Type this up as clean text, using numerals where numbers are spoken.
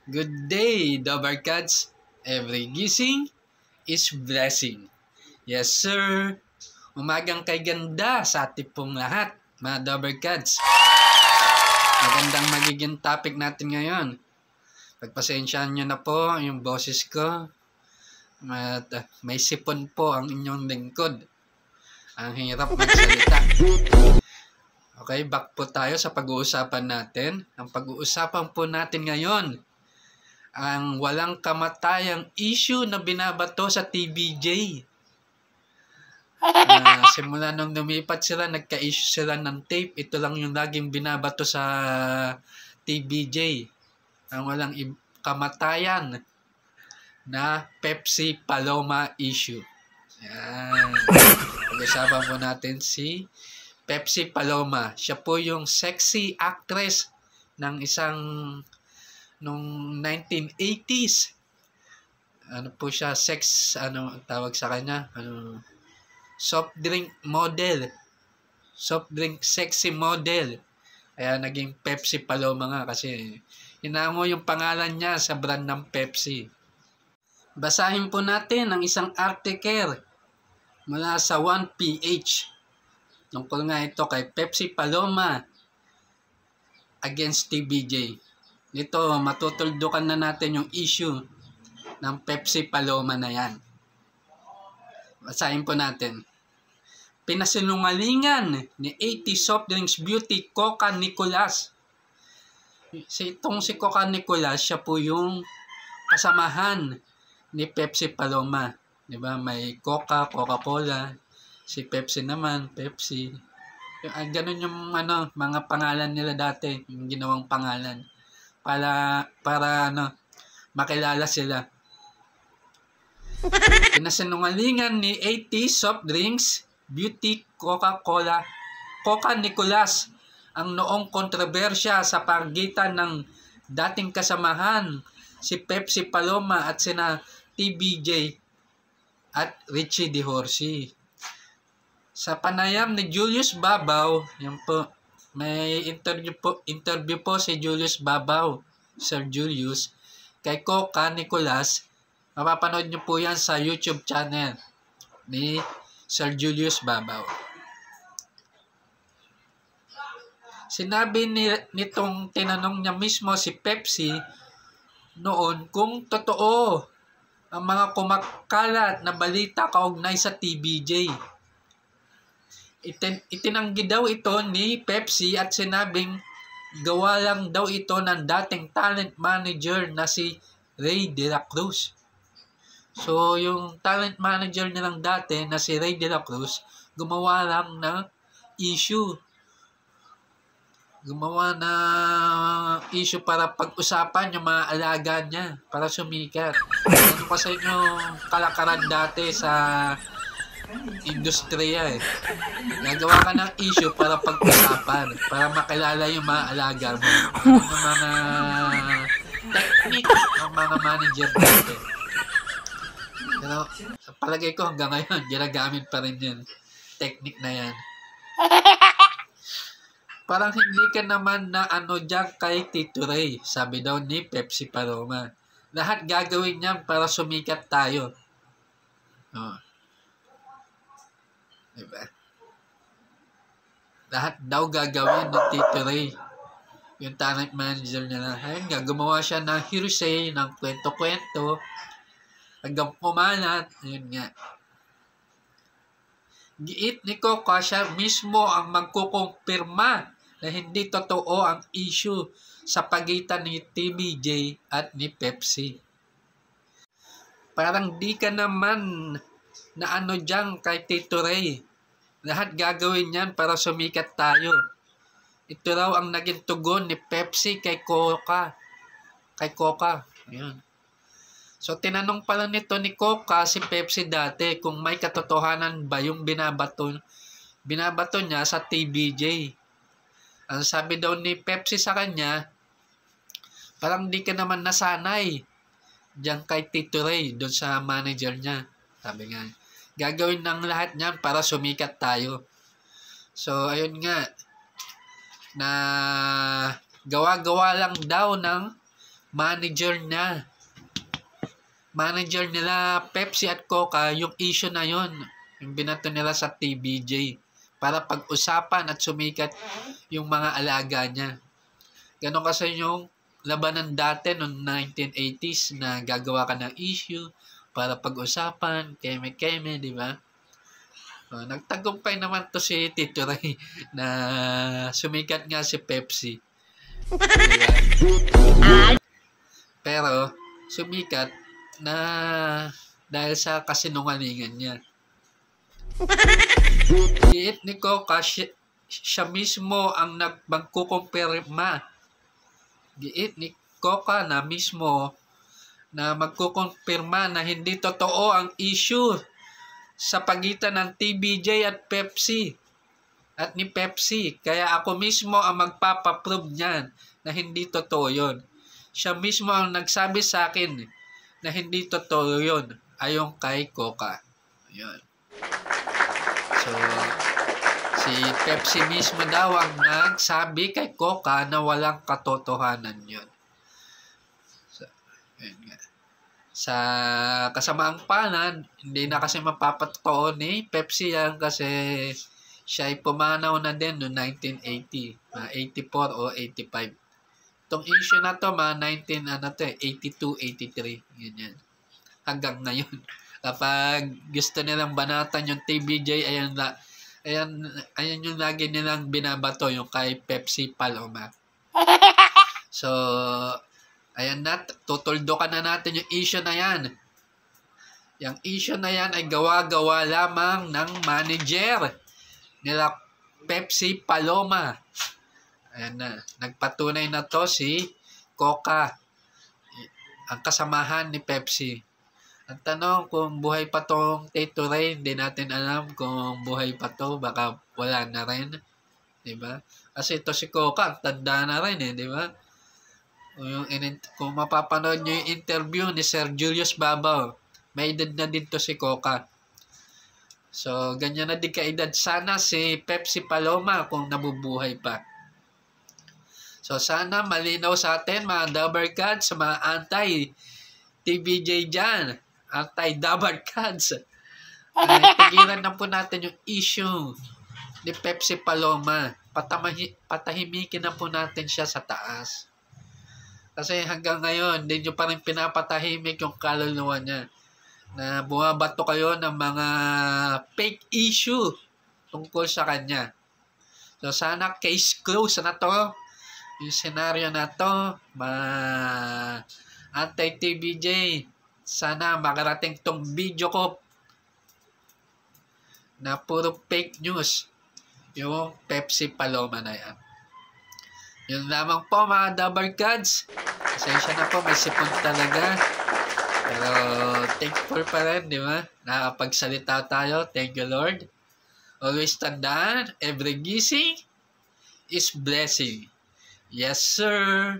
Good day, Dobercats. Every gising is blessing. Yes, sir. Umagang kay ganda sa ating pong lahat, mga Dobercats. Magandang magiging topic natin ngayon. Pagpasensyaan nyo na po yung boses ko. At may sipon po ang inyong lingkod. Ang hirap magsalita. Okay, back po tayo sa pag-uusapan natin. Ang pag-uusapan po natin ngayon, ang walang kamatayang issue na binabato sa TVJ. Simula nung lumipat sila, nagka-issue sila ng tape. Ito lang yung laging binabato sa TVJ. Ang walang kamatayan na Pepsi Paloma issue. Yan. Pag-usapan po natin si Pepsi Paloma. Siya po yung sexy actress ng nung 1980s. Ano po siya, tawag sa kanya? Soft drink model. Soft drink sexy model. Kaya naging Pepsi Paloma nga kasi hinango yung pangalan niya sa brand ng Pepsi. Basahin po natin ang isang article mula sa 1PH. Tungkol nga ito kay Pepsi Paloma against TVJ. Dito, matutuldukan na natin yung issue ng Pepsi Paloma na yan. Basahin po natin. Pinasinungalingan ni 80 soft drinks beauty Coca Nicolas. Si Coca Nicolas, siya po yung kasamahan ni Pepsi Paloma. Diba? May Coca, Coca-Cola. Si Pepsi naman, Pepsi. Ganun yung mga pangalan nila dati, yung ginawang pangalan. Para makilala sila. Pinasinungalingan ni 80 soft drinks beauty Coca-Cola Coca Nicolas ang noong kontrobersya sa pagitan ng dating kasamahan si Pepsi Paloma at sina TVJ at Richie De Horsey. Sa panayam ni Julius Babaw, yan po, may interview po si Julius Babaw, Sir Julius, kay Coca Nicolas. Mapapanood nyo po yan sa YouTube channel ni Sir Julius Babaw. Sinabi nitong tinanong niya mismo si Pepsi noon kung totoo ang mga kumakalat na balita kaugnay sa TVJ. Itinanggi daw ito ni Pepsi at sinabing gawa lang daw ito ng dating talent manager na si Ray De La Cruz. So, yung talent manager nilang dati na si Ray De La Cruz, gumawa lang ng issue. Gumawa na issue para pag-usapan yung mga alaga niya, para sumikat. Ano kasi yung kalakaran dati sa industriya eh. Nagawa ka ng issue para pag-usapan, para makilala yung mga alaga mo. Yung mga technique ng mga manager dati. Pero palagay ko hanggang ngayon, ginagamit pa rin yun. Technique na yan. Parang hindi ka naman na dyan kay Tito Ray, sabi daw ni Pepsi Paloma. Lahat gagawin niyan para sumikat tayo. Oh. Diba? Lahat daw gagawin ni Tito Ray. Yung talent manager niya na. Ayun nga, gumawa siya ng hearsay, ng kwento-kwento. Hanggang pumalat. Ayun nga. Giit ni Coca, siya mismo ang magkukumpirma na hindi totoo ang issue sa pagitan ni TVJ at ni Pepsi. Parang di ka naman na dyan kay Tito Ray. Lahat gagawin yan para sumikat tayo. Ito raw ang naging tugon ni Pepsi kay Coca. Kay Coca. Ayan. So, tinanong pala nito ni Coca si Pepsi dati kung may katotohanan ba yung binabato niya sa TVJ. Ang sabi daw ni Pepsi sa kanya, parang di ka naman nasanay diyan kay Tito Ray, doon sa manager niya. Sabi nga, gagawin ng lahat niyan para sumikat tayo. So, ayun nga, na gawa-gawa lang daw ng manager niya. Manager nila Pepsi at Coca, yung issue na yon, yung binato nila sa TVJ para pag-usapan at sumikat yung mga alaga niya. Ganon kasi yung labanan dati noong 1980s na gagawa ka ng issue para pag-usapan, keme-keme, di ba? Nagtagumpay naman to si Tito Ray na sumikat nga si Pepsi. Diba? Pero sumikat na dahil sa kasinungalingan niya. Diit ni Coca, siya mismo ang magkukumpirma. Diit ni Coca na mismo na magkukumpirma na hindi totoo ang issue sa pagitan ng TVJ at Pepsi at ni Pepsi. Kaya ako mismo ang magpapaprove niyan na hindi totoo yun. Siya mismo ang nagsabi sa akin na hindi totoo yun ayon kay Coca. Yun. So, si Pepsi mismo daw ang nagsabi kay Coca na walang katotohanan yun. So, yun nga. Sa kasamaang palad, hindi na kasi mapapatotoo ni Pepsi yan kasi siya ay pumanaw na din noong 1980, 84 o 85. Itong issue na to, 82, 83, ganyan. Hanggang ngayon. Kapag gusto nilang banatan yung TVJ, ayan yung lagi nilang binabato, yung kay Pepsi Paloma. So, ayan na, tutuldukan na natin yung issue na yan. Yung issue na yan ay gawa-gawa lamang ng manager nila Pepsi Paloma. Ayan na, nagpatunay na to si Coca, ang kasamahan ni Pepsi. Ang tanong kung buhay pa tong Tito Ray, hindi natin alam kung buhay pa to, baka wala na rin. Diba? Kasi ito si Coca, tanda na rin di ba? Kung mapapanood nyo yung interview ni Sir Julius Babaw, may edad na din to si Coca. So, ganyan na din kaedad sana si Pepsi Paloma kung nabubuhay pa. So, sana malinaw sa atin, mga Dabber Cats, sa mga anti-TVJ dyan, anti-Dabber Cats. Tigilan na po natin yung issue ni Pepsi Paloma. Patahimikin na po natin siya sa taas. Kasi hanggang ngayon, hindi nyo pa rin pinapatahimik yung kaluluwa niya. Na bumabato kayo ng mga fake issue tungkol sa kanya. So, sana case close na to. Yung senaryo na to, anti-TVJ, sana makarating tong video ko na puro fake news yung Pepsi Paloma na yan. Yun lamang po mga Dabber Gods. Pasensya na po, may sipon talaga. Pero thankful pa rin, di ba? Nakapagsalita tayo. Thank you, Lord. Always tandaan, every gising is blessing. Yes, sir.